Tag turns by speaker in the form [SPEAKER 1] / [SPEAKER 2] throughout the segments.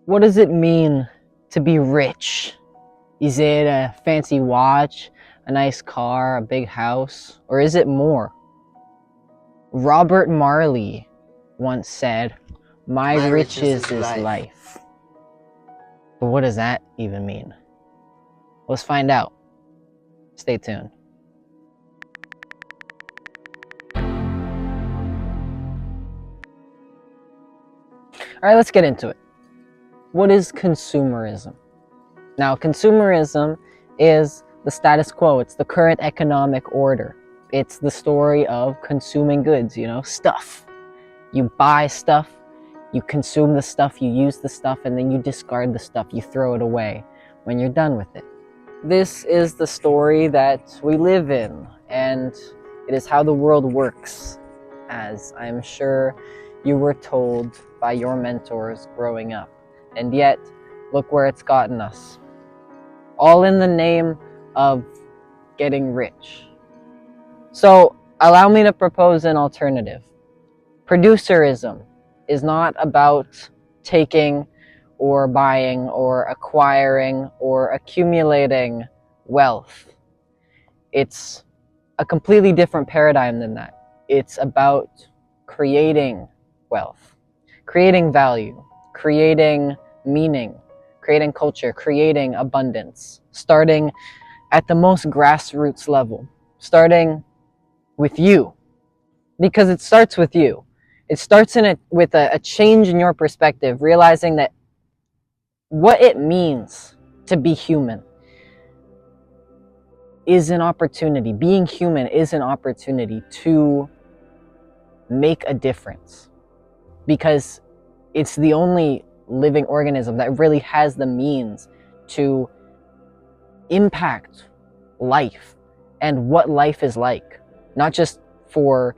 [SPEAKER 1] What does it mean to be rich? Is it a fancy watch, a nice car, a big house, or is it more? Robert Marley once said, "My riches is life." But what does that even mean? Let's find out. Stay tuned. All right, let's get into it. What is consumerism? Now, consumerism is the status quo. It's the current economic order. It's the story of consuming goods, stuff. You buy stuff, you consume the stuff, you use the stuff, and then you discard the stuff, you throw it away when you're done with it. This is the story that we live in, and it is how the world works, as I'm sure you were told by your mentors growing up. And yet, look where it's gotten us. All in the name of getting rich. So, allow me to propose an alternative. Producerism is not about taking or buying or acquiring or accumulating wealth. It's a completely different paradigm than that. It's about creating wealth, creating value, creating meaning, creating culture, creating abundance, starting at the most grassroots level, starting with you, because it starts with you. It starts with a change in your perspective, realizing that what it means to be human is an opportunity. Being human is an opportunity to make a difference, because it's the only living organism that really has the means to impact life and what life is like, not just for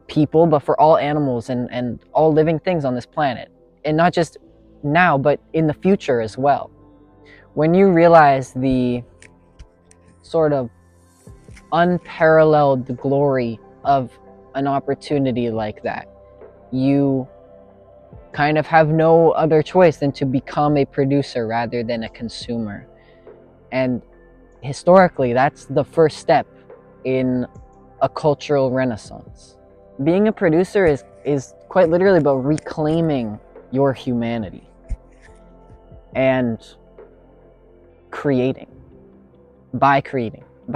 [SPEAKER 1] people, but for all animals and all living things on this planet. And not just now, but in the future as well. When you realize the sort of unparalleled glory of an opportunity like that, you kind of have no other choice than to become a producer rather than a consumer. And historically, that's the first step in a cultural renaissance. Being a producer is quite literally about reclaiming your humanity and creating, by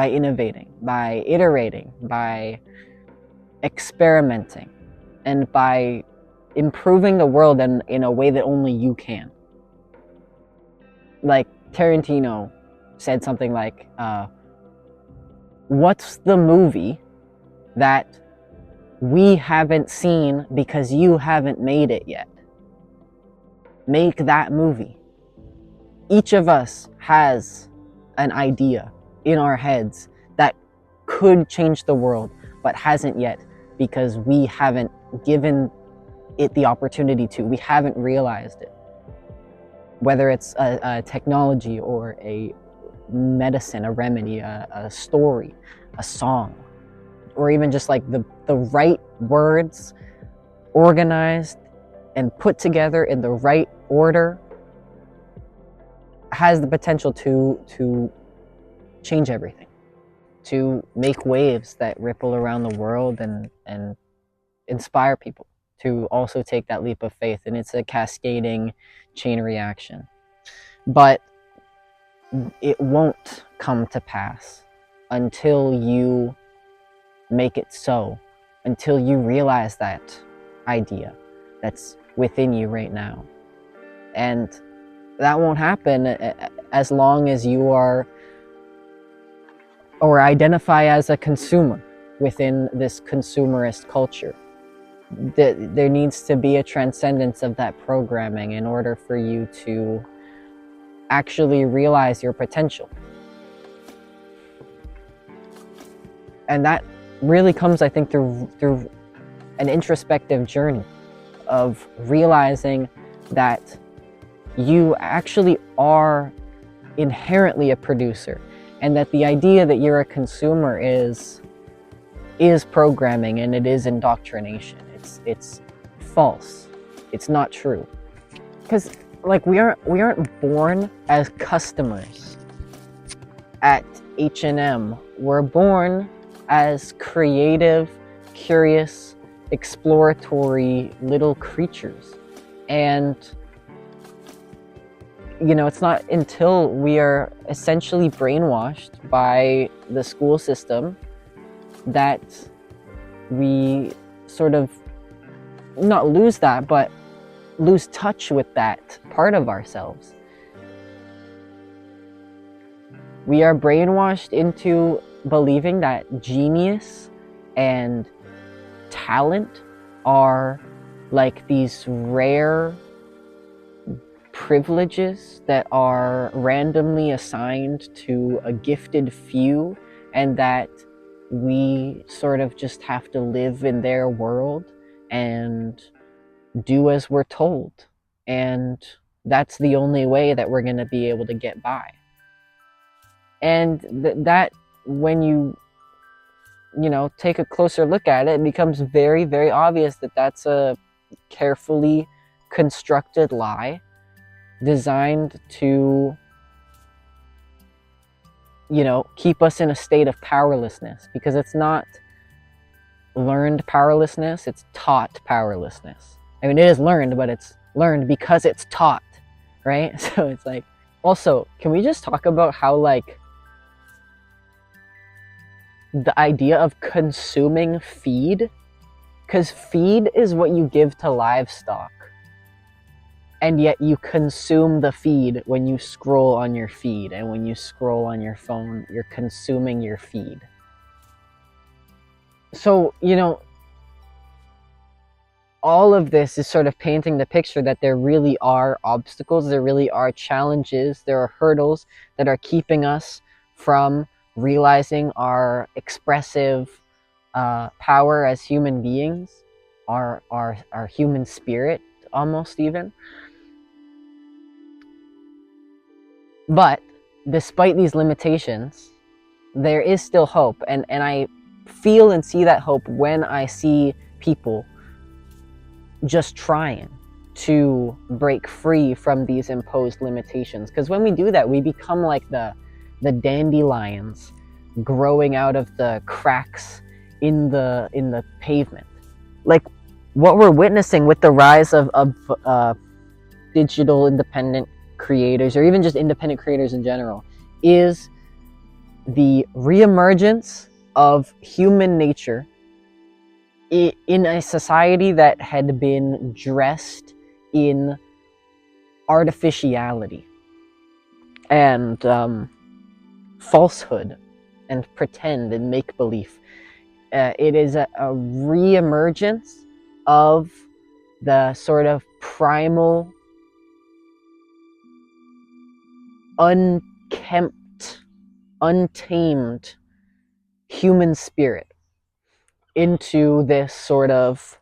[SPEAKER 1] innovating, by iterating, by experimenting, and by improving the world in a way that only you can. Like Tarantino said something like, what's the movie that we haven't seen because you haven't made it yet? Make that movie. Each of us has an idea in our heads that could change the world, but hasn't yet, because we haven't given it the opportunity to. We haven't realized it. Whether it's a technology or a medicine, a remedy, a story, a song, or even just like the right words organized and put together in the right order has the potential to change everything, to make waves that ripple around the world and inspire people to also take that leap of faith. And it's a cascading chain reaction. But it won't come to pass until you make it so, until you realize that idea that's within you right now. And that won't happen as long as you are or identify as a consumer within this consumerist culture. There needs to be a transcendence of that programming in order for you to actually realize your potential. And that really comes, I think, through an introspective journey of realizing that you actually are inherently a producer, and that the idea that you're a consumer is programming, and it is indoctrination. It's false. It's not true. Because like we aren't born as customers at H&M. We're born as creative, curious, exploratory little creatures. And it's not until we are essentially brainwashed by the school system that we sort of not lose that, but lose touch with that part of ourselves. We are brainwashed into believing that genius and talent are like these rare privileges that are randomly assigned to a gifted few, and that we sort of just have to live in their world and do as we're told. And that's the only way that we're going to be able to get by. And that when you take a closer look at it, it becomes very, very obvious that that's a carefully constructed lie designed to keep us in a state of powerlessness, because it's not learned powerlessness, it's taught powerlessness. I mean, it is learned, but it's learned because it's taught, right? So it's like, also, can we just talk about how like the idea of consuming feed, because feed is what you give to livestock, and yet you consume the feed when you scroll on your feed, and when you scroll on your phone, you're consuming your feed. So, all of this is sort of painting the picture that there really are obstacles, there really are challenges, there are hurdles that are keeping us from realizing our expressive power as human beings, our human spirit, almost even. But despite these limitations, there is still hope, and I feel and see that hope when I see people just trying to break free from these imposed limitations. Because when we do that, we become like the dandelions growing out of the cracks in the pavement. Like what we're witnessing with the rise of digital independent creators, or even just independent creators in general, is the reemergence of human nature in a society that had been dressed in artificiality and falsehood and pretend and make-believe. It is a reemergence of the sort of primal, unkempt, untamed human spirit into this sort of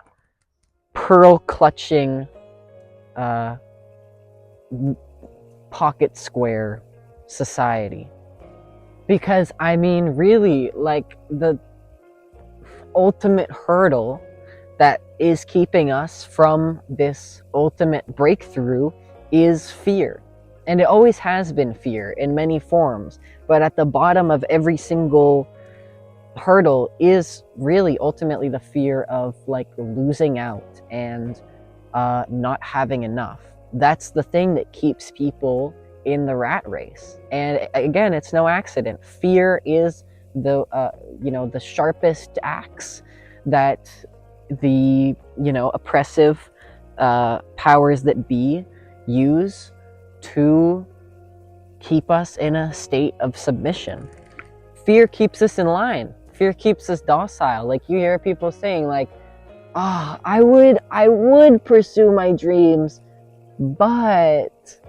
[SPEAKER 1] pearl-clutching, pocket square society. Because, I mean, really, like, the ultimate hurdle that is keeping us from this ultimate breakthrough is fear. And it always has been fear in many forms, but at the bottom of every single hurdle is really ultimately the fear of like losing out and not having enough. That's the thing that keeps people in the rat race. And again, it's no accident. Fear is the the sharpest axe that the oppressive powers that be use to keep us in a state of submission. Fear keeps us in line. Fear keeps us docile. Like you hear people saying like, I would pursue my dreams, but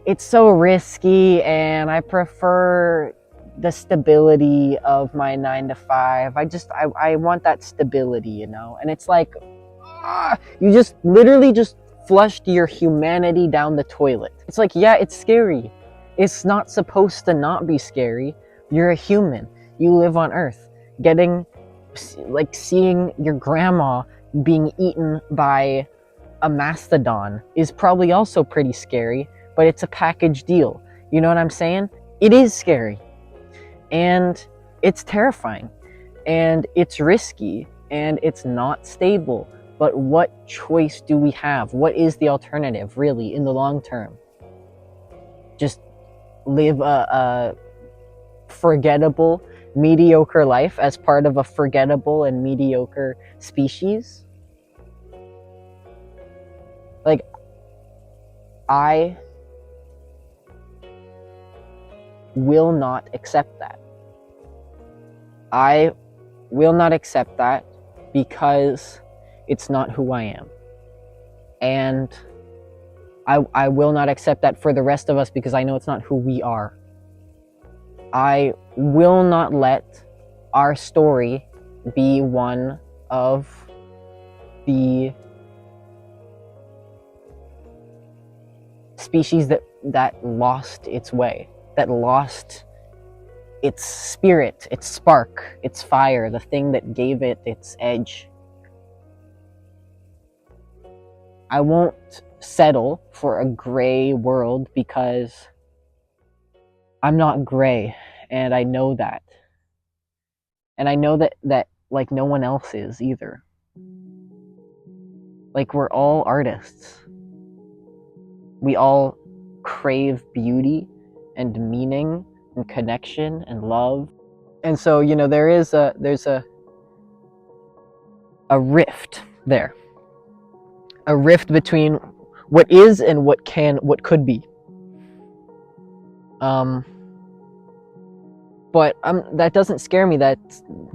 [SPEAKER 1] it's so risky and I prefer the stability of my 9 to 5. I want that stability, and it's like, you just literally just flushed your humanity down the toilet. It's like, yeah, it's scary. It's not supposed to not be scary. You're a human. You live on Earth. Seeing your grandma being eaten by a mastodon is probably also pretty scary, but it's a package deal. You know what I'm saying? It is scary, and it's terrifying, and it's risky, and it's not stable. But what choice do we have? What is the alternative, really, in the long term? Just live a forgettable, mediocre life as part of a forgettable and mediocre species? Like, I will not accept that. I will not accept that because it's not who I am. And I will not accept that for the rest of us because I know it's not who we are. I will not let our story be one of the species that lost its way, that lost its spirit, its spark, its fire, the thing that gave it its edge. I won't settle for a gray world because I'm not gray, and I know that. And I know that like no one else is either. Like, we're all artists. We all crave beauty and meaning and connection and love. And so, there's a rift there. A rift between what is and what could be. But that doesn't scare me. That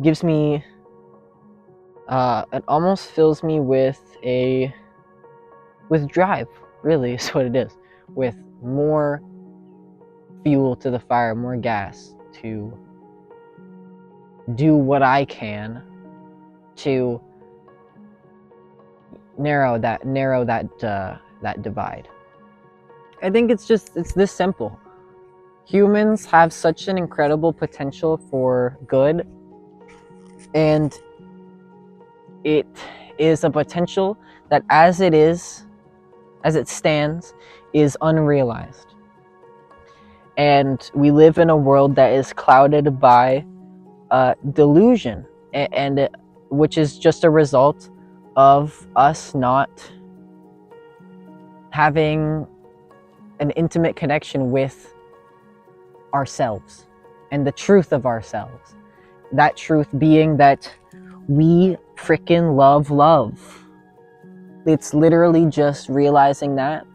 [SPEAKER 1] gives me, it almost fills me with drive, really, is what it is. With more fuel to the fire, more gas to do what I can to narrow that divide. I think it's this simple. Humans have such an incredible potential for good, and it is a potential that as it stands, is unrealized. And we live in a world that is clouded by delusion, and which is just a result of us not having an intimate connection with ourselves and the truth of ourselves. That truth being that we freaking love. It's literally just realizing that,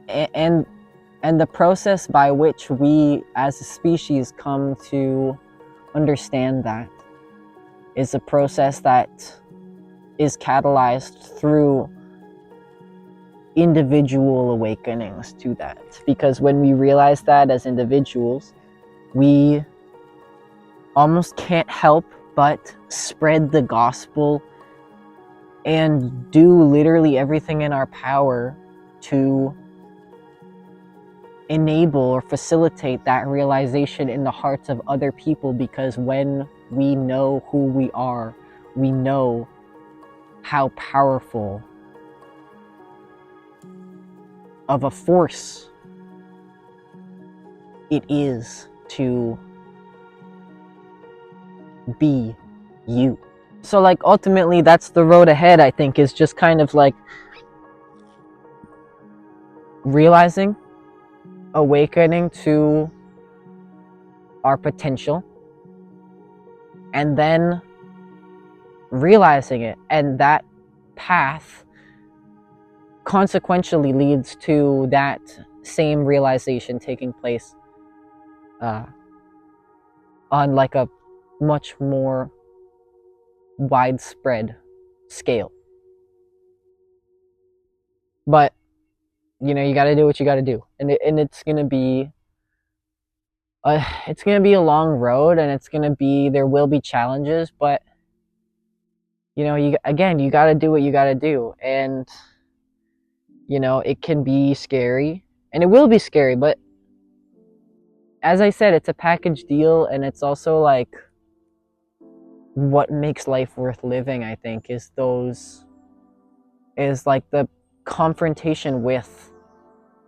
[SPEAKER 1] and the process by which we as a species come to understand that is a process that is catalyzed through individual awakenings to that. Because when we realize that as individuals, we almost can't help but spread the gospel and do literally everything in our power to enable or facilitate that realization in the hearts of other people. Because when we know who we are, we know how powerful of a force it is to be you. So like ultimately that's the road ahead, I think, is just kind of like realizing, awakening to our potential, and then realizing it, and that path consequentially leads to that same realization taking place on like a much more widespread scale. But you got to do what you got to do, and it's gonna be a long road, and there will be challenges, but you got to do what you got to do. And it can be scary, and it will be scary, but as I said, it's a package deal, and it's also like what makes life worth living, I think, is like the confrontation with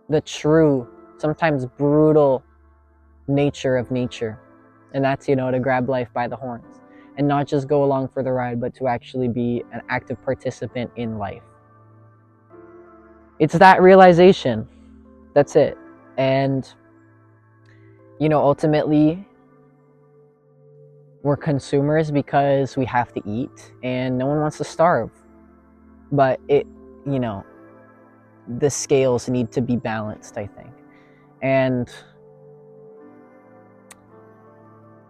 [SPEAKER 1] the true, sometimes brutal nature of nature. And that's, to grab life by the horns and not just go along for the ride, but to actually be an active participant in life. It's that realization. That's it. And, ultimately, we're consumers because we have to eat and no one wants to starve. But the scales need to be balanced, I think. And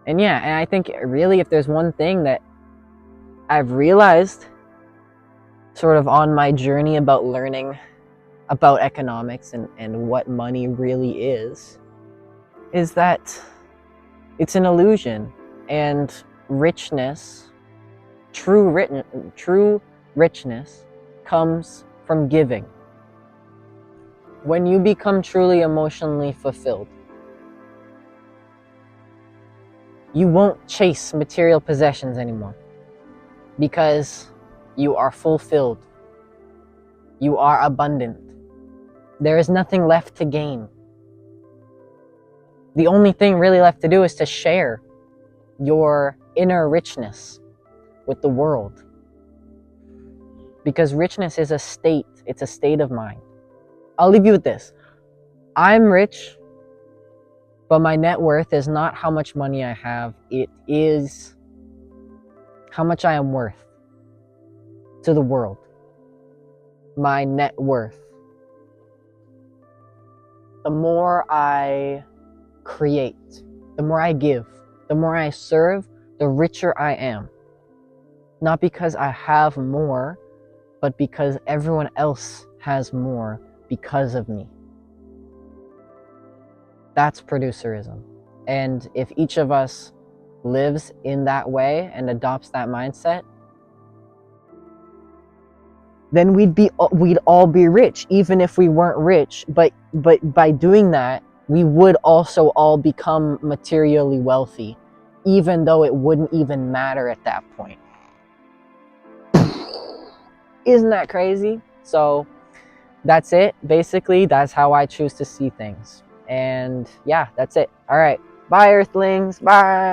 [SPEAKER 1] I think really, if there's one thing that I've realized sort of on my journey about learning about economics and what money really is that it's an illusion. And richness, true richness comes from giving. When you become truly emotionally fulfilled, you won't chase material possessions anymore because you are fulfilled. You are abundant. There is nothing left to gain. The only thing really left to do is to share your inner richness with the world. Because richness is a state. It's a state of mind. I'll leave you with this. I'm rich, but my net worth is not how much money I have. It is how much I am worth to the world. My net worth. The more I create, the more I give, the more I serve, the richer I am. Not because I have more, but because everyone else has more because of me. That's producerism. And if each of us lives in that way and adopts that mindset, then we'd all be rich, even if we weren't rich. But by doing that, we would also all become materially wealthy, even though it wouldn't even matter at that point. Isn't that crazy? So that's it. Basically, that's how I choose to see things. And yeah, that's it. All right. Bye, Earthlings. Bye.